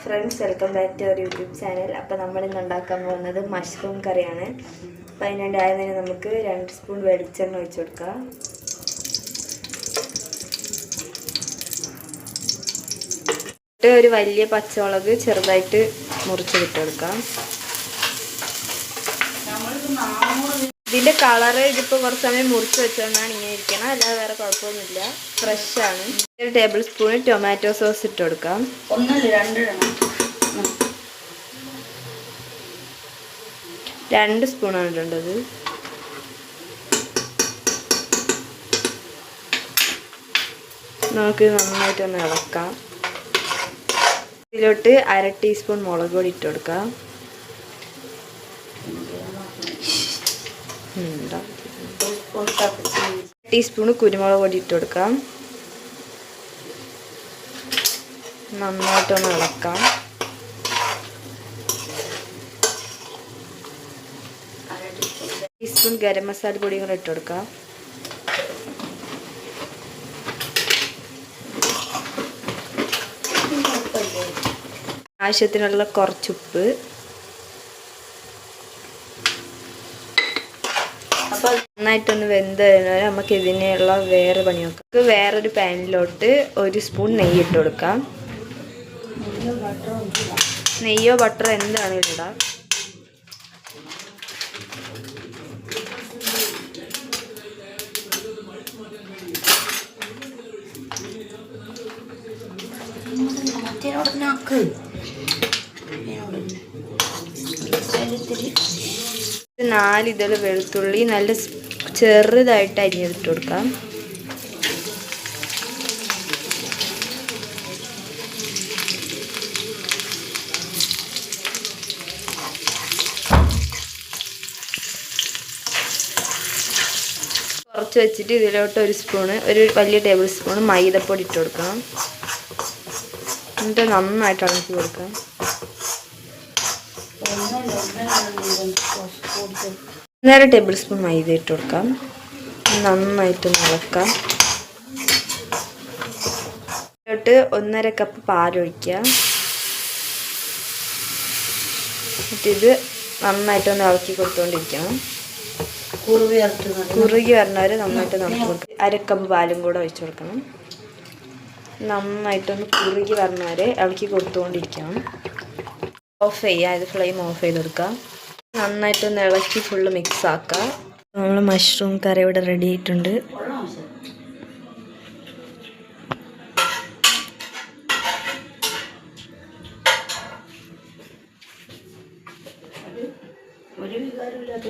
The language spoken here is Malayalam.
Friends, welcome back to our YouTube channel. അപ്പോൾ നമ്മളിന്ന് ഉണ്ടാക്കാൻ പോകുന്നത് മഷ്റൂം കറിയാണ്. അപ്പോൾ അതിനുവേണ്ടി ആദ്യം തന്നെ നമുക്ക് 2 സ്പൂൺ വെളിച്ചെണ്ണ ഒഴിച്ചു കൊടുക്കാം. ഒരു വലിയ പച്ചമുളക് ചെറുതായിട്ട് മുറിച്ചിട്ട് കൊടുക്കാം. ഇതിൻ്റെ കളറ് ഇതിപ്പോൾ കുറച്ച് സമയം മുറിച്ച് വെച്ചുകൊണ്ടാണ് ഇങ്ങനെ ഇരിക്കണം, അല്ലാതെ വേറെ കുഴപ്പമൊന്നുമില്ല, ഫ്രഷാണ്. 1 ടേബിൾ സ്പൂൺ ടൊമാറ്റോ സോസ് ഇട്ട് കൊടുക്കാം. 2 സ്പൂണാണ് ഇടേണ്ടത്. നമുക്ക് നന്നായിട്ടൊന്ന് ഇളക്കാം. ഇതിലോട്ട് 1/2 ടീസ്പൂൺ മുളക് പൊടി ഇട്ട് കൊടുക്കാം. ടീസ്പൂൺ കുരുമുളക് പൊടി ഇട്ട് കൊടുക്കാം. നന്നായിട്ടൊന്ന് ഇളക്കാം. ടീസ്പൂൺ ഗരം മസാല പൊടി കൂടെ ഇട്ട് കൊടുക്കാം. ആവശ്യത്തിനുള്ള കുറച്ചുപ്പ്. അപ്പോൾ നന്നായിട്ടൊന്ന് വെന്ത് കഴിഞ്ഞാൽ നമുക്ക് ഇതിനുള്ള വേറെ പണി നോക്കാം. വേറൊരു പാനിലോട്ട് 1 സ്പൂൺ നെയ്യ് ഇട്ട് കൊടുക്കാം. നെയ്യോ ബട്ടറോ എന്താണെങ്കിലും ഇടാം. നാല് ഇതൾ വെളുത്തുള്ളി നല്ല ചെറുതായിട്ട് അരിഞ്ഞിട്ട് കൊടുക്കാം. കുറച്ച് വെച്ചിട്ട് ഇതിലോട്ട് 1 സ്പൂണ്, ഒരു വലിയ ടേബിൾ സ്പൂൺ മൈദപ്പൊടി ഇട്ട് കൊടുക്കണം. എന്നിട്ട് നന്നായിട്ട് ഇളക്കി കൊടുക്കാം. 1.5 ടേബിൾ സ്പൂൺ മൈദ ഇട്ട് കൊടുക്കാം. നന്നായിട്ട് ഇളക്കാം. ഇതിലോട്ട് 1.5 കപ്പ് പാലൊഴിക്കുക. എന്നിട്ടിത് നന്നായിട്ടൊന്ന് ഇളക്കി കൊടുത്തുകൊണ്ടിരിക്കണം. കുറുകി വരണവരെ നന്നായിട്ട് നമുക്ക് കൊടുക്കാം. 1/2 കപ്പ് പാലും കൂടെ ഒഴിച്ചു കൊടുക്കണം. നന്നായിട്ടൊന്ന് കുറുകി വരണവരെ ഇളക്കി കൊടുത്തുകൊണ്ടിരിക്കണം. ഓഫ് ചെയ്യുക. ഇത് ഫ്ലെയിം ഓഫ് ചെയ്തെടുക്കുക. നന്നായിട്ടൊന്ന് ഇളക്കി ഫുള്ള് മിക്സ് ആക്കുക. നമ്മൾ മഷ്റൂം കറി ഇവിടെ റെഡി ആയിട്ടുണ്ട്. ഒരു വികാരമില്ലാത്ത